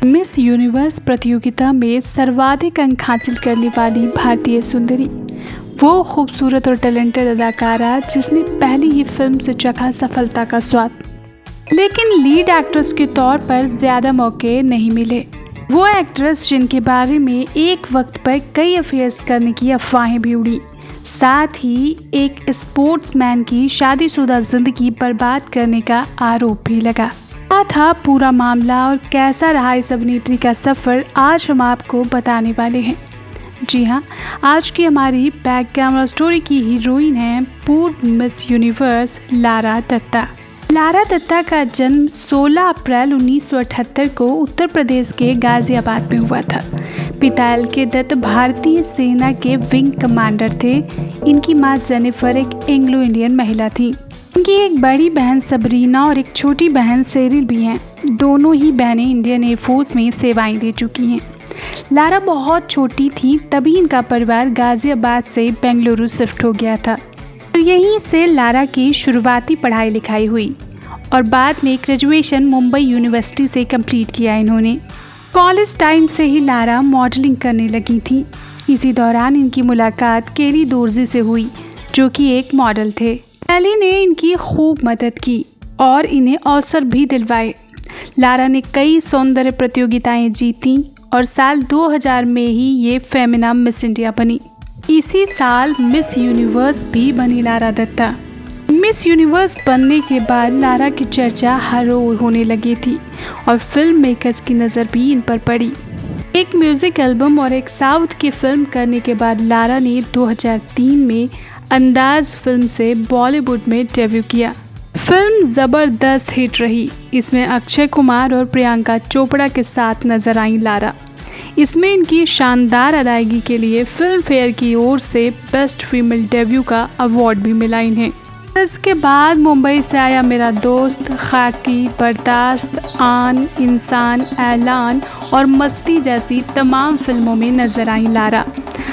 Miss universe प्रतियोगिता में सर्वाधिक अंक हासिल करने वाली भारतीय सुंदरी, वो खूबसूरत और टैलेंटेड अदाकारा जिसने पहली ही फिल्म से चखा सफलता का स्वाद, लेकिन लीड एक्ट्रेस के तौर पर ज़्यादा मौके नहीं मिले। वो एक्ट्रेस जिनके बारे में एक वक्त पर कई अफेयर्स करने की अफवाहें भी उड़ी, साथ ही एक स्पोर्ट्समैन की शादीशुदा जिंदगी बर्बाद करने का आरोप भी लगा। क्या था पूरा मामला और कैसा रहा इस अभिनेत्री का सफ़र, आज हम आपको बताने वाले हैं। जी हाँ, आज की हमारी बैक कैमरा स्टोरी की हीरोइन है पूर्व मिस यूनिवर्स लारा दत्ता। लारा दत्ता का जन्म 16 अप्रैल 1978 को उत्तर प्रदेश के गाजियाबाद में हुआ था। पिता एल.के. दत्त भारतीय सेना के विंग कमांडर थे। इनकी मां जेनिफर एक एंग्लो इंडियन महिला थी। इनकी एक बड़ी बहन सबरीना और एक छोटी बहन सेरिल भी हैं। दोनों ही बहनें इंडियन एयरफोर्स में सेवाएं दे चुकी हैं। लारा बहुत छोटी थी तभी इनका परिवार गाजियाबाद से बेंगलुरु शिफ्ट हो गया था। यहीं से लारा की शुरुआती पढ़ाई लिखाई हुई और बाद में ग्रेजुएशन मुंबई यूनिवर्सिटी से कंप्लीट किया इन्होंने। कॉलेज टाइम से ही लारा मॉडलिंग करने लगी थी। इसी दौरान इनकी मुलाकात केली दोर्जी से हुई, जो कि एक मॉडल थे। केली ने इनकी खूब मदद की और इन्हें अवसर भी दिलवाए। लारा ने कई सौंदर्य प्रतियोगिताएं जीती और साल 2000 में ही ये फेमिना मिस इंडिया बनी। इसी साल मिस यूनिवर्स भी बनी लारा दत्ता। मिस यूनिवर्स बनने के बाद लारा की चर्चा हर रोज होने लगी थी और फिल्म मेकर्स की नज़र भी इन पर पड़ी। एक म्यूजिक एल्बम और एक साउथ की फिल्म करने के बाद लारा ने 2003 में अंदाज फिल्म से बॉलीवुड में डेब्यू किया। फिल्म ज़बरदस्त हिट रही। इसमें अक्षय कुमार और प्रियंका चोपड़ा के साथ नजर आई लारा। इसमें इनकी शानदार अदायगी के लिए फिल्म फेयर की ओर से बेस्ट फीमेल डेब्यू का अवार्ड भी मिला इन्हें। इसके बाद मुंबई से आया मेरा दोस्त, खाकी, बर्दाश्त, आन, इंसान, ऐलान और मस्ती जैसी तमाम फिल्मों में नजर आई लारा।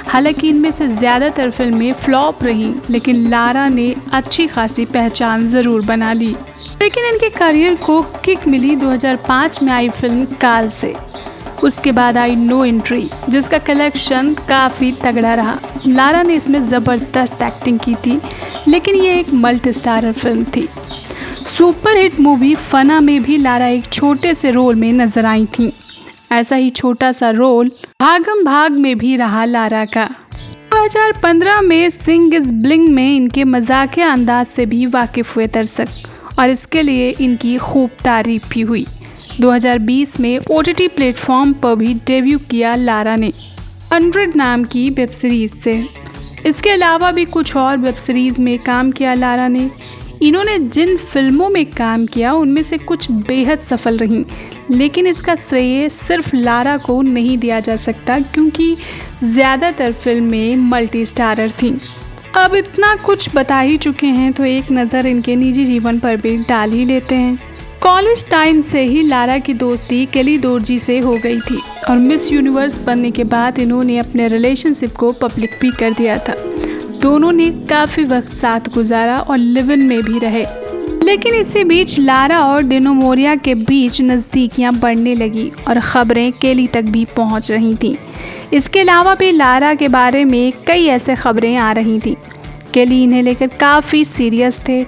हालांकि इनमें से ज़्यादातर फिल्में फ्लॉप रहीं, लेकिन लारा ने अच्छी खासी पहचान ज़रूर बना ली। लेकिन इनके करियर को किक मिली 2005 में आई फिल्म काल से। उसके बाद आई नो एंट्री, जिसका कलेक्शन काफ़ी तगड़ा रहा। लारा ने इसमें ज़बरदस्त एक्टिंग की थी, लेकिन ये एक मल्टी स्टारर फिल्म थी। सुपरहिट मूवी फना में भी लारा एक छोटे से रोल में नजर आई थी। ऐसा ही छोटा सा रोल भागम भाग में भी रहा लारा का। 2015 में सिंग इज ब्लिंग में इनके मजाकिया अंदाज से भी वाकिफ हुए दर्शक और इसके लिए इनकी खूब तारीफ भी हुई। 2020 में OTT प्लेटफॉर्म पर भी डेब्यू किया लारा ने 100 नाम की वेब सीरीज़ से। इसके अलावा भी कुछ और वेब सीरीज़ में काम किया लारा ने। इन्होंने जिन फिल्मों में काम किया उनमें से कुछ बेहद सफल रहीं, लेकिन इसका श्रेय सिर्फ लारा को नहीं दिया जा सकता क्योंकि ज़्यादातर फिल्में मल्टी स्टारर थीं। अब इतना कुछ बता ही चुके हैं तो एक नज़र इनके निजी जीवन पर भी डाल ही लेते हैं। कॉलेज टाइम से ही लारा की दोस्ती केली दोर्जी से हो गई थी और मिस यूनिवर्स बनने के बाद इन्होंने अपने रिलेशनशिप को पब्लिक भी कर दिया था। दोनों ने काफ़ी वक्त साथ गुजारा और लिव इन में भी रहे। लेकिन इसी बीच लारा और डिनो मोरिया के बीच नज़दीकियां बढ़ने लगी और ख़बरें केली तक भी पहुंच रही थीं। इसके अलावा भी लारा के बारे में कई ऐसे खबरें आ रही थीं। केली इन्हें लेकर काफ़ी सीरियस थे,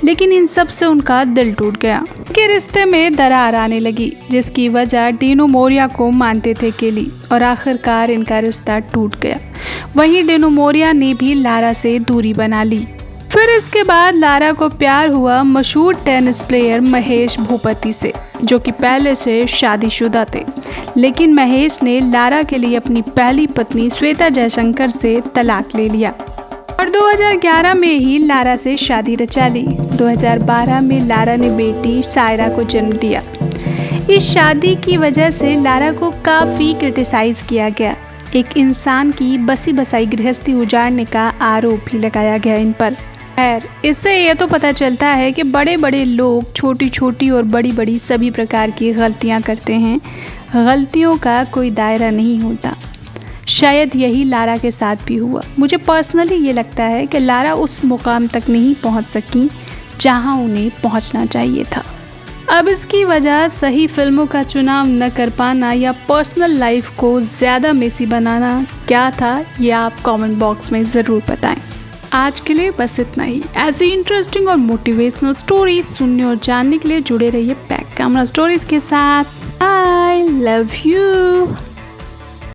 लेकिन इन सब से उनका दिल टूट गया। उनके रिश्ते में दरार आने लगी, जिसकी वजह डिनो मोरिया को मानते थे केली और आखिरकार इनका रिश्ता टूट गया। वहीं डिनो मोरिया ने भी लारा से दूरी बना ली। फिर इसके बाद लारा को प्यार हुआ मशहूर टेनिस प्लेयर महेश भूपति से, जो कि पहले से शादीशुदा थे। लेकिन महेश ने लारा के लिए अपनी पहली पत्नी श्वेता जयशंकर से तलाक ले लिया और 2011 में ही लारा से शादी रचा ली। 2012 में लारा ने बेटी सायरा को जन्म दिया। इस शादी की वजह से लारा को काफ़ी क्रिटिसाइज किया गया। एक इंसान की बसी बसाई गृहस्थी उजाड़ने का आरोप भी लगाया गया इन पर। खैर, इससे यह तो पता चलता है कि बड़े बड़े लोग छोटी छोटी और बड़ी बड़ी सभी प्रकार की गलतियां करते हैं। गलतियों का कोई दायरा नहीं होता। शायद यही लारा के साथ भी हुआ। मुझे पर्सनली ये लगता है कि लारा उस मुकाम तक नहीं पहुंच सकी जहां उन्हें पहुंचना चाहिए था। अब इसकी वजह सही फिल्मों का चुनाव न कर पाना या पर्सनल लाइफ को ज़्यादा मेसी बनाना क्या था, ये आप कमेंट बॉक्स में ज़रूर बताएं। आज के लिए बस इतना ही। ऐसी इंटरेस्टिंग और मोटिवेशनल स्टोरीज सुनने और जानने के लिए जुड़े रहिए बैक कैमरा स्टोरीज के साथ। I love you.